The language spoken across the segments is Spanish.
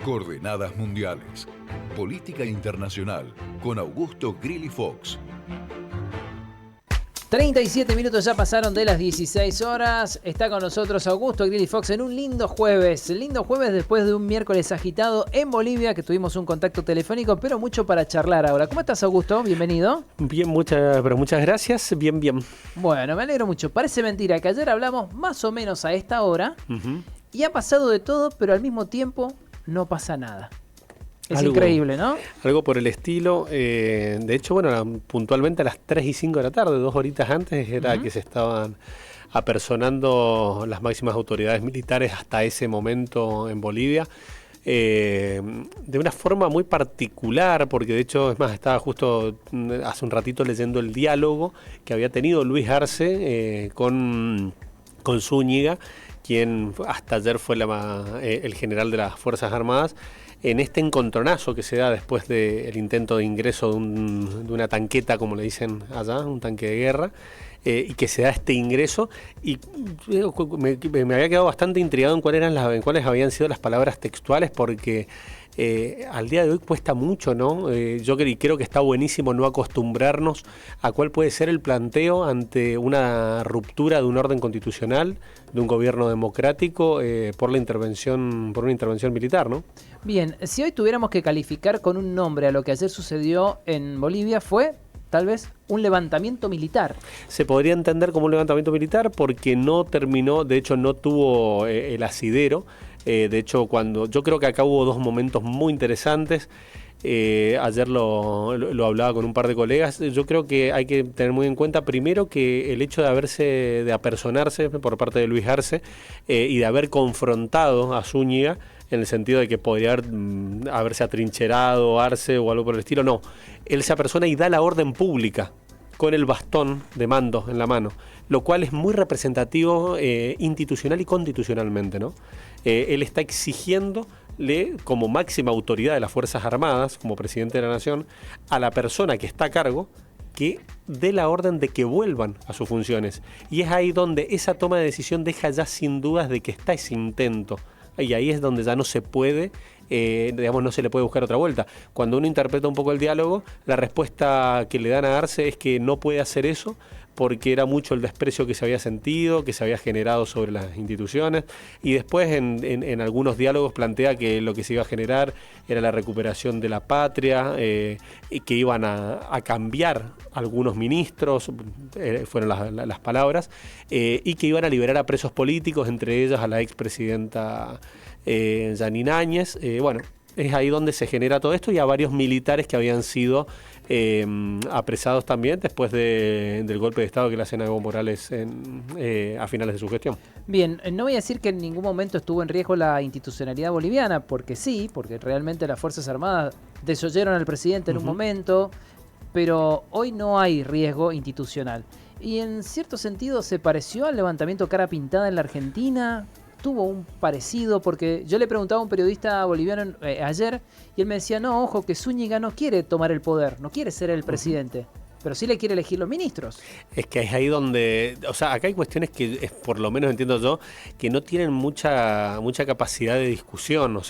Coordenadas Mundiales. Política Internacional con Augusto Grilli Fox. 37 minutos ya pasaron de las 16 horas. Está con nosotros Augusto Grilli Fox en un lindo jueves. Lindo jueves después de un miércoles agitado en Bolivia, que tuvimos un contacto telefónico, pero mucho para charlar ahora. ¿Cómo estás, Augusto? Bienvenido. Bien, muchas gracias. Bien. Bueno, me alegro mucho. Parece mentira que ayer hablamos más o menos a esta hora y ha pasado de todo, pero al mismo tiempo no pasa nada. Es increíble, ¿no? Algo por el estilo. De hecho, bueno, puntualmente a las 3 y 5 de la tarde, 2 horitas antes, era que se estaban apersonando las máximas autoridades militares hasta ese momento en Bolivia. De una forma muy particular, porque de hecho, es más, estaba justo hace un ratito leyendo el diálogo que había tenido Luis Arce con Zúñiga, quien hasta ayer fue el general de las Fuerzas Armadas, en este encontronazo que se da después del intento de ingreso de una tanqueta, como le dicen allá, un tanque de guerra, y que se da este ingreso, y me había quedado bastante intrigado en cuáles habían sido las palabras textuales, porque al día de hoy cuesta mucho, ¿no? Yo creo que está buenísimo no acostumbrarnos a cuál puede ser el planteo ante una ruptura de un orden constitucional, de un gobierno democrático, por una intervención militar, ¿no? Bien, si hoy tuviéramos que calificar con un nombre a lo que ayer sucedió en Bolivia, fue tal vez un levantamiento militar. Se podría entender como un levantamiento militar porque no terminó, de hecho no tuvo el asidero. De hecho, yo creo que acá hubo dos momentos muy interesantes. Ayer lo hablaba con un par de colegas. Yo creo que hay que tener muy en cuenta primero que el hecho de apersonarse por parte de Luis Arce y de haber confrontado a Zúñiga, en el sentido de que podría haberse atrincherado Arce o algo por el estilo, no. Él se apersona y da la orden pública con el bastón de mando en la mano, lo cual es muy representativo institucional y constitucionalmente, ¿no? Él está exigiéndole como máxima autoridad de las Fuerzas Armadas, como presidente de la Nación, a la persona que está a cargo que dé la orden de que vuelvan a sus funciones. Y es ahí donde esa toma de decisión deja ya sin dudas de que está ese intento. Y ahí es donde ya no se puede, no se le puede buscar otra vuelta. Cuando uno interpreta un poco el diálogo, la respuesta que le dan a Arce es que no puede hacer eso porque era mucho el desprecio que se había sentido, que se había generado sobre las instituciones, y después en algunos diálogos plantea que lo que se iba a generar era la recuperación de la patria, y que iban a cambiar algunos ministros, fueron las palabras, y que iban a liberar a presos políticos, entre ellas a la expresidenta Janine Áñez. Es ahí donde se genera todo esto, y a varios militares que habían sido apresados también después del golpe de Estado que le hacen a Evo Morales a finales de su gestión. Bien, no voy a decir que en ningún momento estuvo en riesgo la institucionalidad boliviana, porque realmente las Fuerzas Armadas desoyeron al presidente en un momento, pero hoy no hay riesgo institucional. Y en cierto sentido se pareció al levantamiento cara pintada en la Argentina. Tuvo un parecido, porque yo le preguntaba a un periodista boliviano ayer y él me decía, no, ojo, que Zúñiga no quiere tomar el poder, no quiere ser el presidente, pero sí le quiere elegir los ministros. Es que es ahí donde, acá hay cuestiones que, por lo menos entiendo yo, que no tienen mucha capacidad de discusión.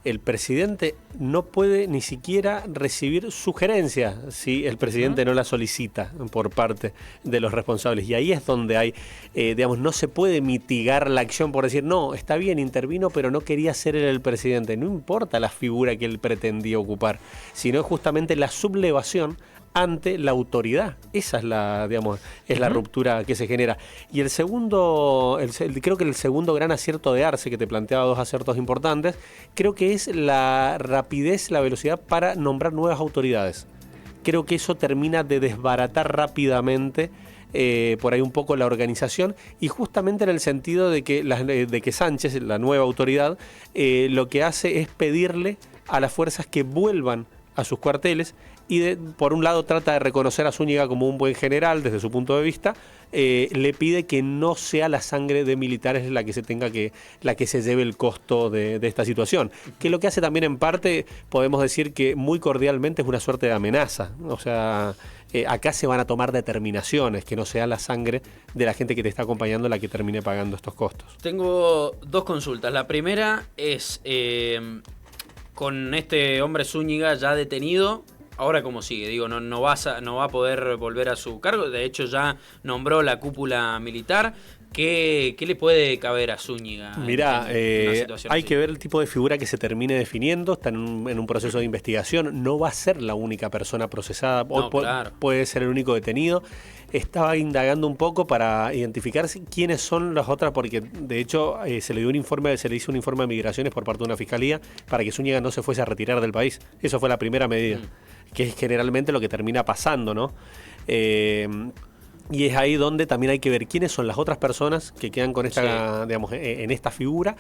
El presidente no puede ni siquiera recibir sugerencias si el presidente no la solicita por parte de los responsables. Y ahí es donde hay, no se puede mitigar la acción por decir, no, está bien, intervino, pero no quería ser él el presidente. No importa la figura que él pretendía ocupar, sino justamente la sublevación ante la autoridad. Esa es la ruptura que se genera. Y el segundo, creo que el segundo gran acierto de Arce, que te planteaba dos aciertos importantes, creo que es la rapidez, la velocidad para nombrar nuevas autoridades. Creo que eso termina de desbaratar rápidamente por ahí un poco la organización, y justamente en el sentido de que Sánchez, la nueva autoridad, lo que hace es pedirle a las fuerzas que vuelvan a sus cuarteles, y por un lado trata de reconocer a Zúñiga como un buen general desde su punto de vista, le pide que no sea la sangre de militares la que se lleve el costo de esta situación, que lo que hace también en parte, podemos decir que muy cordialmente es una suerte de amenaza. Acá se van a tomar determinaciones, que no sea la sangre de la gente que te está acompañando la que termine pagando estos costos. Tengo dos consultas. La primera es, con este hombre Zúñiga ya detenido, ahora cómo sigue, digo, no va a poder volver a su cargo, de hecho ya nombró la cúpula militar. ¿Qué le puede caber a Zúñiga? Mirá, en una situación hay así? que ver el tipo de figura que se termine definiendo, está en un proceso de investigación, no va a ser la única persona procesada, No, claro. puede ser el único detenido. Estaba indagando un poco para identificar quiénes son las otras, porque de hecho se le hizo un informe de migraciones por parte de una fiscalía para que Zúñiga no se fuese a retirar del país. Eso fue la primera medida, que es generalmente lo que termina pasando, ¿no? Y es ahí donde también hay que ver quiénes son las otras personas que quedan con esta, digamos, en esta figura,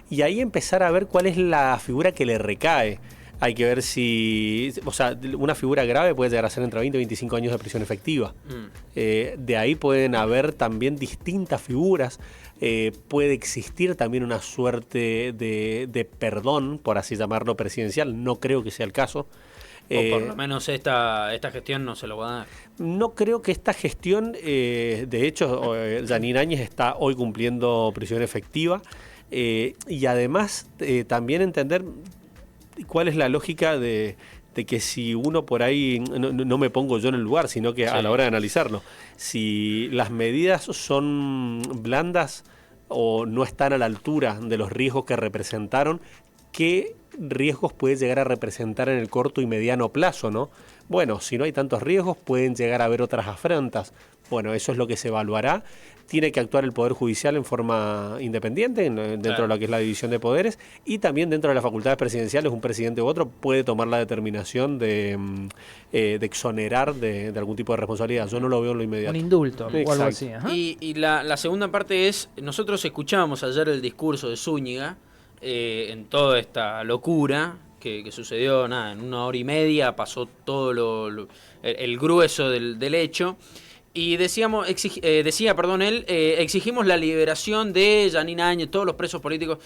y ahí empezar a ver cuál es la figura que le recae. Hay que ver si, o sea, una figura grave puede llegar a ser entre 20 y 25 años de prisión efectiva. De ahí pueden haber también distintas figuras. Puede existir también una suerte de perdón, por así llamarlo, presidencial. No creo que sea el caso. O por lo menos esta gestión no se lo va a dar. No creo que esta gestión, de hecho, Jeanine Áñez está hoy cumpliendo prisión efectiva, y además también entender cuál es la lógica de que si uno por ahí, no me pongo yo en el lugar, sino que a la hora de analizarlo, si las medidas son blandas o no están a la altura de los riesgos que representaron, ¿qué riesgos puede llegar a representar en el corto y mediano plazo, ¿no? Bueno, si no hay tantos riesgos, pueden llegar a haber otras afrentas. Bueno, eso es lo que se evaluará. Tiene que actuar el Poder Judicial en forma independiente, dentro de lo que es la división de poderes, y también dentro de las facultades presidenciales, un presidente u otro puede tomar la determinación de exonerar de algún tipo de responsabilidad. Yo no lo veo en lo inmediato. Un indulto o algo Exacto. así. Ajá. Y la segunda parte es, nosotros escuchábamos ayer el discurso de Zúñiga, en toda esta locura que sucedió, en 1 hora y media pasó todo el grueso del hecho, y él, exigimos la liberación de Jeanine Áñez, todos los presos políticos.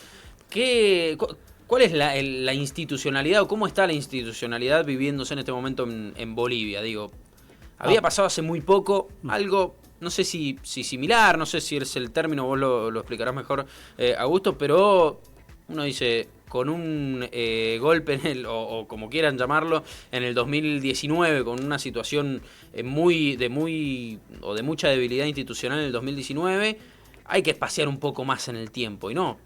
¿Cuál es la institucionalidad, o cómo está la institucionalidad viviéndose en este momento en Bolivia? Digo, había pasado hace muy poco algo, no sé si similar, no sé si es el término, vos lo explicarás mejor, Augusto, pero uno dice, con un golpe o como quieran llamarlo, en el 2019, con una situación de mucha debilidad institucional en el 2019, hay que espaciar un poco más en el tiempo. Y no,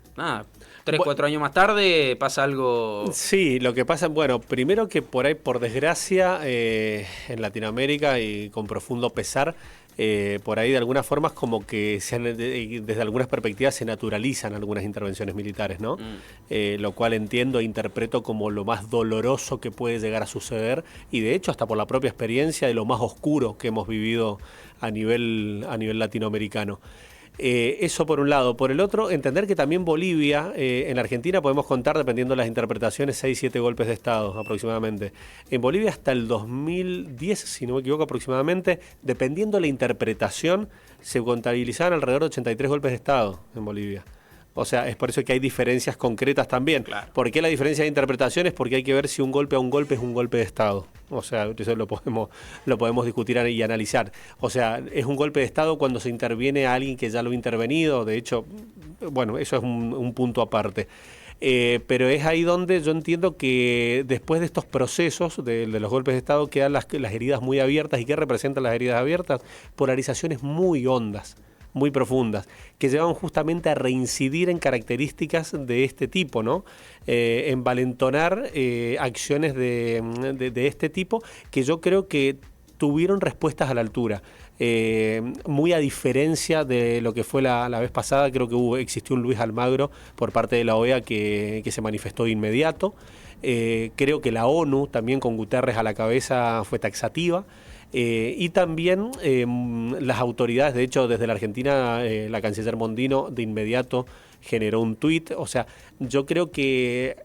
3-4 años más tarde pasa algo. Sí, lo que pasa, bueno, primero que por ahí, por desgracia, en Latinoamérica y con profundo pesar, por ahí de algunas formas como que desde algunas perspectivas se naturalizan algunas intervenciones militares, ¿no? Lo cual entiendo e interpreto como lo más doloroso que puede llegar a suceder, y de hecho hasta por la propia experiencia de lo más oscuro que hemos vivido a nivel latinoamericano. Eso por un lado. Por el otro, entender que también Bolivia, en la Argentina podemos contar, dependiendo de las interpretaciones, 6-7 golpes de Estado aproximadamente. En Bolivia hasta el 2010, si no me equivoco aproximadamente, dependiendo de la interpretación, se contabilizaban alrededor de 83 golpes de Estado en Bolivia. O sea, es por eso que hay diferencias concretas también. Claro. ¿Por qué la diferencia de interpretaciones? Porque hay que ver si un golpe a un golpe es un golpe de Estado. O sea, eso lo podemos discutir y analizar. O sea, es un golpe de Estado cuando se interviene a alguien que ya lo ha intervenido. De hecho, bueno, eso es un punto aparte. Pero es ahí donde yo entiendo que después de estos procesos de los golpes de Estado quedan las heridas muy abiertas. ¿Y qué representan las heridas abiertas? Polarizaciones muy hondas, muy profundas, que llevan justamente a reincidir en características de este tipo, ¿no? Envalentonar acciones de este tipo que yo creo que tuvieron respuestas a la altura. Muy a diferencia de lo que fue la vez pasada, creo que existió un Luis Almagro por parte de la OEA que se manifestó de inmediato. Creo que la ONU, también con Guterres a la cabeza, fue taxativa. Y también las autoridades, de hecho desde la Argentina, la canciller Mondino de inmediato generó un tuit. O sea, yo creo que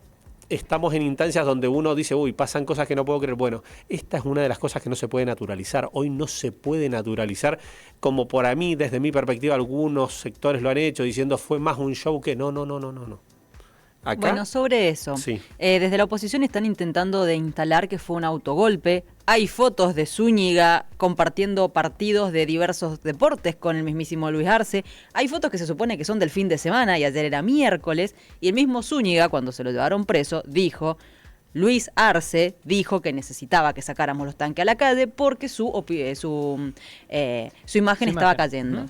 estamos en instancias donde uno dice, pasan cosas que no puedo creer. Bueno, esta es una de las cosas que no se puede naturalizar. Hoy no se puede naturalizar, como por mí, desde mi perspectiva, algunos sectores lo han hecho, diciendo fue más un show que no. ¿Acá? Bueno, sobre eso, Sí. Desde la oposición están intentando de instalar que fue un autogolpe. Hay fotos de Zúñiga compartiendo partidos de diversos deportes con el mismísimo Luis Arce. Hay fotos que se supone que son del fin de semana y ayer era miércoles. Y el mismo Zúñiga, cuando se lo llevaron preso, dijo: Luis Arce dijo que necesitaba que sacáramos los tanques a la calle porque su imagen estaba cayendo.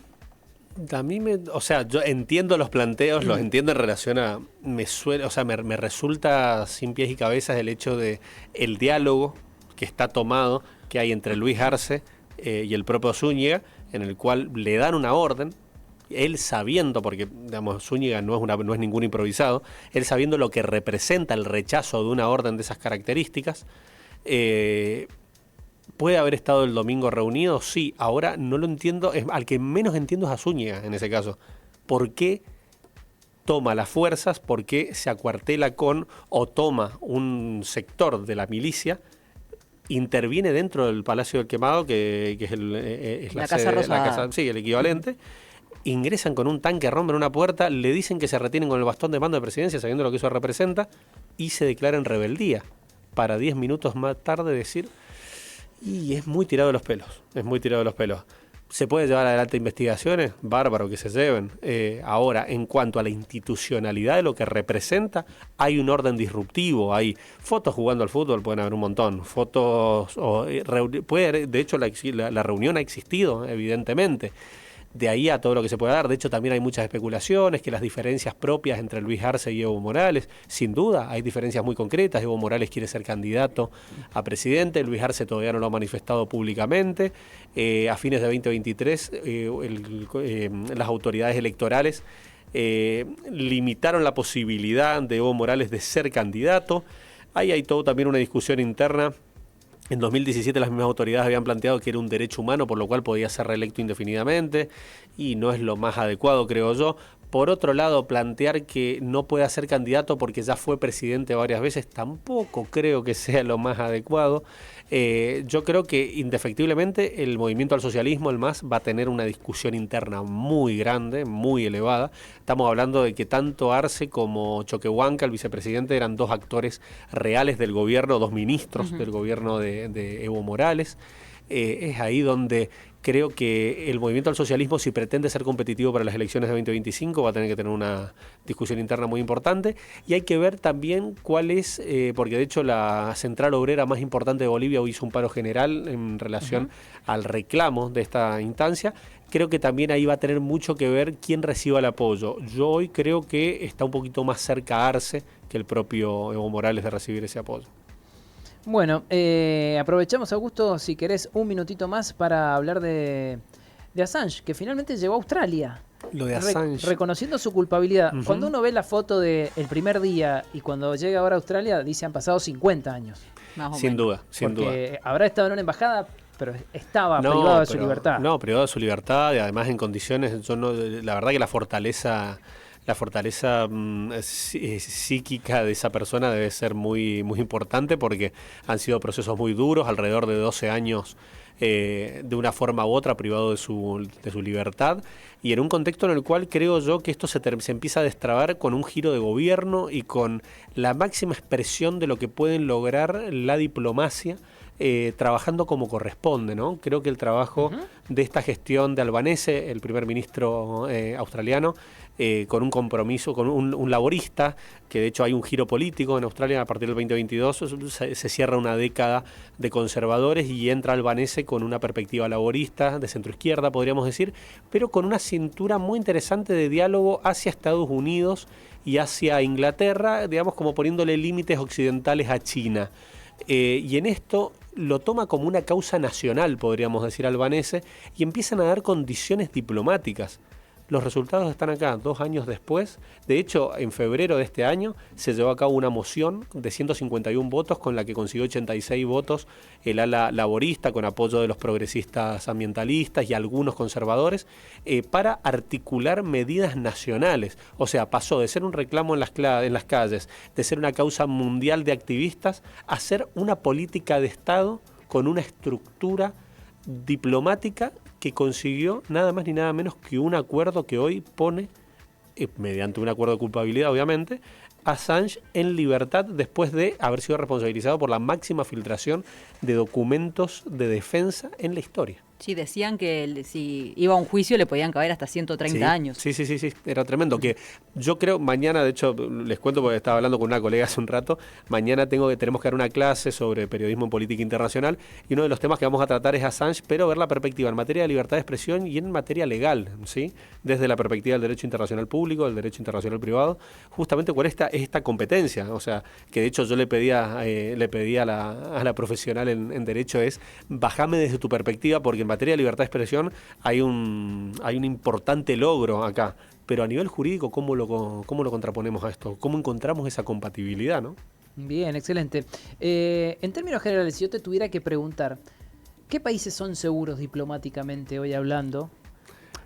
A mí o sea, yo entiendo los planteos, los entiendo en relación a, me resulta sin pies y cabezas el hecho de el diálogo que está tomado, que hay entre Luis Arce y el propio Zúñiga, en el cual le dan una orden, él sabiendo, porque digamos, Zúñiga no es ningún improvisado, él sabiendo lo que representa el rechazo de una orden de esas características, ¿puede haber estado el domingo reunido? Sí, ahora no lo entiendo, al que menos entiendo es a Zúñiga en ese caso. ¿Por qué toma las fuerzas? ¿Por qué se acuartela o toma un sector de la milicia? Interviene dentro del Palacio del Quemado, que es la Casa Rosada. Sí, el equivalente. Ingresan con un tanque, rompen una puerta, le dicen que se retienen con el bastón de mando de presidencia, sabiendo lo que eso representa, y se declaran rebeldía. Para 10 minutos más tarde decir, y es muy tirado de los pelos, ¿Se puede llevar adelante investigaciones? Bárbaro que se lleven. Ahora, en cuanto a la institucionalidad de lo que representa, hay un orden disruptivo, hay fotos jugando al fútbol, pueden haber un montón, fotos, de hecho la reunión ha existido, evidentemente. De ahí a todo lo que se puede dar. De hecho, también hay muchas especulaciones, que las diferencias propias entre Luis Arce y Evo Morales, sin duda, hay diferencias muy concretas. Evo Morales quiere ser candidato a presidente, Luis Arce todavía no lo ha manifestado públicamente. A fines de 2023, las autoridades electorales limitaron la posibilidad de Evo Morales de ser candidato. Ahí hay todo también una discusión interna. En 2017 las mismas autoridades habían planteado que era un derecho humano, por lo cual podía ser reelecto indefinidamente, y no es lo más adecuado, creo yo. Por otro lado, plantear que no pueda ser candidato porque ya fue presidente varias veces, tampoco creo que sea lo más adecuado. Yo creo que indefectiblemente el movimiento al socialismo, el MAS, va a tener una discusión interna muy grande, muy elevada. Estamos hablando de que tanto Arce como Choquehuanca, el vicepresidente, eran dos actores reales del gobierno, dos ministros del gobierno de Evo Morales. Es ahí donde creo que el movimiento al socialismo, si pretende ser competitivo para las elecciones de 2025, va a tener que tener una discusión interna muy importante. Y hay que ver también cuál es, porque de hecho la central obrera más importante de Bolivia hoy hizo un paro general en relación al reclamo de esta instancia. Creo que también ahí va a tener mucho que ver quién reciba el apoyo. Yo hoy creo que está un poquito más cerca Arce que el propio Evo Morales de recibir ese apoyo. Bueno, aprovechamos, Augusto, si querés un minutito más para hablar de Assange, que finalmente llegó a Australia. Lo de Assange. Reconociendo su culpabilidad. Cuando uno ve la foto del primer día y cuando llega ahora a Australia, dice han pasado 50 años. Sin duda. Porque habrá estado en una embajada, pero estaba privado de su libertad. No, privado de su libertad y además en condiciones, la verdad que la fortaleza psíquica de esa persona debe ser muy, muy importante, porque han sido procesos muy duros, alrededor de 12 años de una forma u otra privado de su libertad, y en un contexto en el cual creo yo que esto se empieza a destrabar con un giro de gobierno y con la máxima expresión de lo que pueden lograr la diplomacia, trabajando como corresponde, ¿no? Creo que el trabajo de esta gestión de Albanese, el primer ministro australiano, con un compromiso, con un laborista, que de hecho hay un giro político en Australia a partir del 2022, se cierra una década de conservadores y entra Albanese con una perspectiva laborista, de centroizquierda podríamos decir, pero con una cintura muy interesante de diálogo hacia Estados Unidos y hacia Inglaterra, digamos como poniéndole límites occidentales a China. Y en esto lo toma como una causa nacional, podríamos decir, Albanese, y empiezan a dar condiciones diplomáticas. Los resultados están acá, 2 años después. De hecho, en febrero de este año se llevó a cabo una moción de 151 votos con la que consiguió 86 votos el ala laborista, con apoyo de los progresistas ambientalistas y algunos conservadores, para articular medidas nacionales. O sea, pasó de ser un reclamo en las calles, de ser una causa mundial de activistas, a ser una política de Estado con una estructura diplomática que consiguió nada más ni nada menos que un acuerdo que hoy pone, mediante un acuerdo de culpabilidad obviamente, a Assange en libertad después de haber sido responsabilizado por la máxima filtración de documentos de defensa en la historia. Sí, decían que si iba a un juicio le podían caber hasta 130 años. Sí, era tremendo. Que yo creo, mañana, de hecho, les cuento porque estaba hablando con una colega hace un rato, mañana tenemos que dar una clase sobre periodismo en política internacional y uno de los temas que vamos a tratar es Assange, pero ver la perspectiva en materia de libertad de expresión y en materia legal, ¿sí? Desde la perspectiva del derecho internacional público, del derecho internacional privado, justamente con esta competencia. O sea, que de hecho yo le pedía a la profesional en derecho bajame desde tu perspectiva, porque en materia de libertad de expresión hay un importante logro acá, pero a nivel jurídico, ¿cómo lo contraponemos a esto? ¿Cómo encontramos esa compatibilidad, no? Bien, excelente. En términos generales, si yo te tuviera que preguntar, ¿qué países son seguros diplomáticamente hoy hablando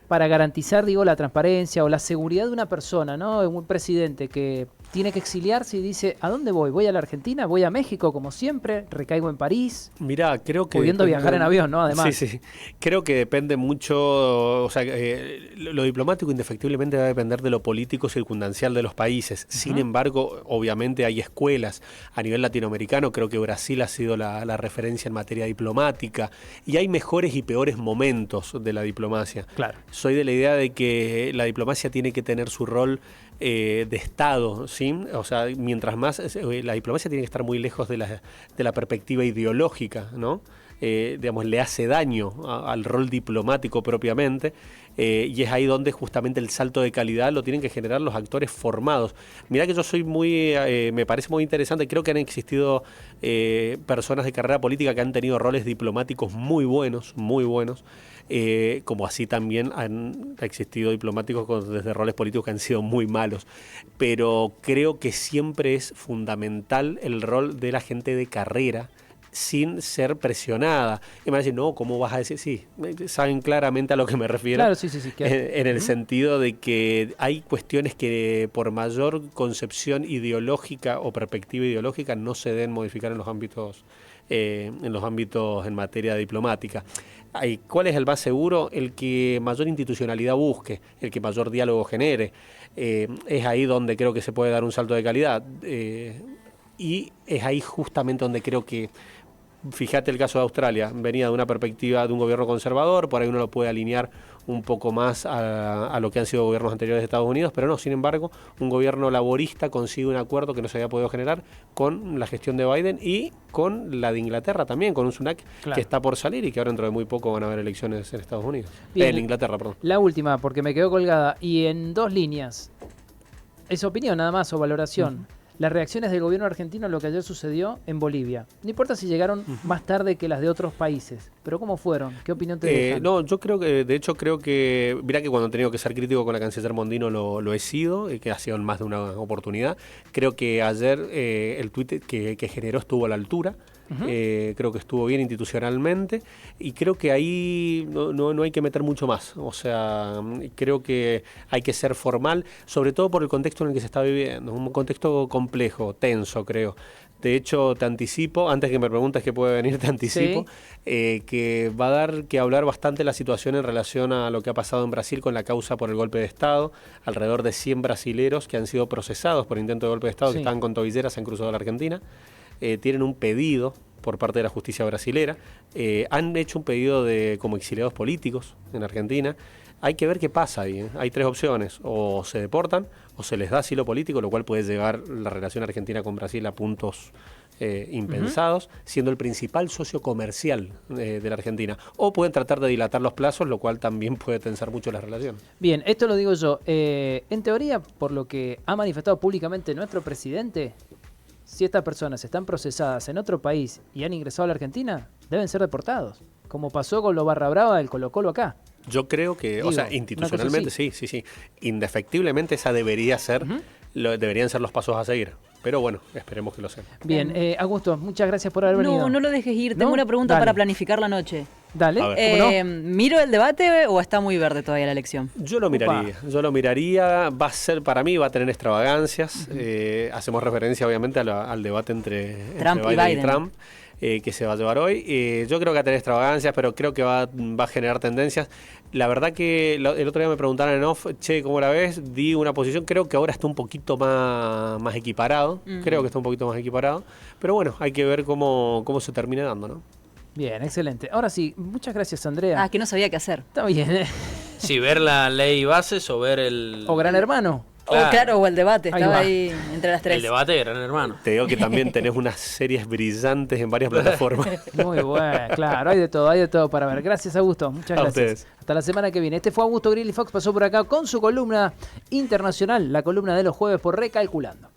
para garantizar, la transparencia o la seguridad de una persona, ¿no? Un presidente que tiene que exiliarse y dice, ¿a dónde voy? ¿Voy a la Argentina? ¿Voy a México como siempre? ¿Recaigo en París? Mirá, creo que... Pudiendo viajar en avión, ¿no? Además. Sí. Creo que depende mucho, o sea, lo diplomático indefectiblemente va a depender de lo político circunstancial de los países. Sin embargo, obviamente hay escuelas. A nivel latinoamericano, creo que Brasil ha sido la referencia en materia diplomática. Y hay mejores y peores momentos de la diplomacia. Claro. Soy de la idea de que la diplomacia tiene que tener su rol de Estado, ¿sí? O sea, mientras más, la diplomacia tiene que estar muy lejos de la perspectiva ideológica, ¿no? Digamos, le hace daño al rol diplomático propiamente, y es ahí donde justamente el salto de calidad lo tienen que generar los actores formados. Mirá que yo soy me parece muy interesante, creo que han existido personas de carrera política que han tenido roles diplomáticos muy buenos, como así también han existido diplomáticos desde roles políticos que han sido muy malos, pero creo que siempre es fundamental el rol de la gente de carrera sin ser presionada. Y me van a decir, no, ¿cómo vas a decir? Sí, saben claramente a lo que me refiero. Claro, sí. En el sentido de que hay cuestiones que por mayor concepción ideológica o perspectiva ideológica no se deben modificar en los ámbitos en materia diplomática. ¿Cuál es el más seguro? El que mayor institucionalidad busque, el que mayor diálogo genere. Es ahí donde creo que se puede dar un salto de calidad. Y es ahí justamente donde creo que, fíjate el caso de Australia, venía de una perspectiva de un gobierno conservador, por ahí uno lo puede alinear un poco más a lo que han sido gobiernos anteriores de Estados Unidos, pero no, sin embargo, un gobierno laborista consigue un acuerdo que no se había podido generar con la gestión de Biden y con la de Inglaterra también, con un Sunak que está por salir y que ahora dentro de muy poco van a haber elecciones en Estados Unidos. En Inglaterra, perdón. La última, porque me quedó colgada, y en 2 líneas. Es opinión nada más o valoración. Las reacciones del gobierno argentino a lo que ayer sucedió en Bolivia. No importa si llegaron más tarde que las de otros países, pero ¿cómo fueron? ¿Qué opinión te dejan? No, yo creo que, mirá que cuando he tenido que ser crítico con la canciller Mondino lo he sido, que ha sido en más de una oportunidad. Creo que ayer el tuit que generó estuvo a la altura. Creo que estuvo bien institucionalmente y creo que ahí no hay que meter mucho más. O sea, creo que hay que ser formal, sobre todo por el contexto en el que se está viviendo. Un contexto complejo, tenso, creo. De hecho, te anticipo, antes que me preguntes qué puede venir, te anticipo, que va a dar que hablar bastante la situación en relación a lo que ha pasado en Brasil con la causa por el golpe de Estado. Alrededor de 100 brasileros que han sido procesados por intento de golpe de Estado, que estaban con tobilleras, han cruzado la Argentina. Tienen un pedido por parte de la justicia brasilera. Han hecho un pedido como exiliados políticos en Argentina. Hay que ver qué pasa ahí. Hay 3 opciones: o se deportan, o se les da asilo político, lo cual puede llevar la relación argentina con Brasil a puntos impensados, siendo el principal socio comercial de la Argentina. O pueden tratar de dilatar los plazos, lo cual también puede tensar mucho la relación. Bien, esto lo digo yo. En teoría, por lo que ha manifestado públicamente nuestro presidente, si estas personas están procesadas en otro país y han ingresado a la Argentina, deben ser deportados, como pasó con los barra brava del Colo-Colo acá. Yo creo que, o sea, institucionalmente sí. Indefectiblemente esa debería ser, deberían ser los pasos a seguir. Pero bueno, esperemos que lo sean. Bien, Augusto, muchas gracias por haber venido. No lo dejes ir, tengo una pregunta para planificar la noche. Dale, ¿cómo no? ¿Miro el debate o está muy verde todavía la elección? Yo lo miraría, para mí va a tener extravagancias. Hacemos referencia obviamente al debate entre Biden y Trump. Que se va a llevar hoy. Yo creo que va a tener extravagancias, pero creo que va a generar tendencias. La verdad que el otro día me preguntaron en off, ¿cómo la ves? Di una posición, creo que ahora está un poquito más equiparado. Creo que está un poquito más equiparado. Pero bueno, hay que ver cómo se termina dando, ¿no? Bien, excelente. Ahora sí, muchas gracias, Andrea. Ah, que no sabía qué hacer. Está bien, ¿eh? Si ver la ley bases o ver el... O Gran Hermano. Claro, o el debate, Ahí estaba va. ahí entre las tres. El debate de Gran Hermano. Te digo que también tenés unas series brillantes en varias plataformas. Muy bueno, claro, hay de todo para ver. Gracias, Augusto. Muchas A gracias. ustedes. Hasta la semana que viene. Este fue Augusto Grilly Fox, pasó por acá con su columna internacional, la columna de los jueves por Recalculando.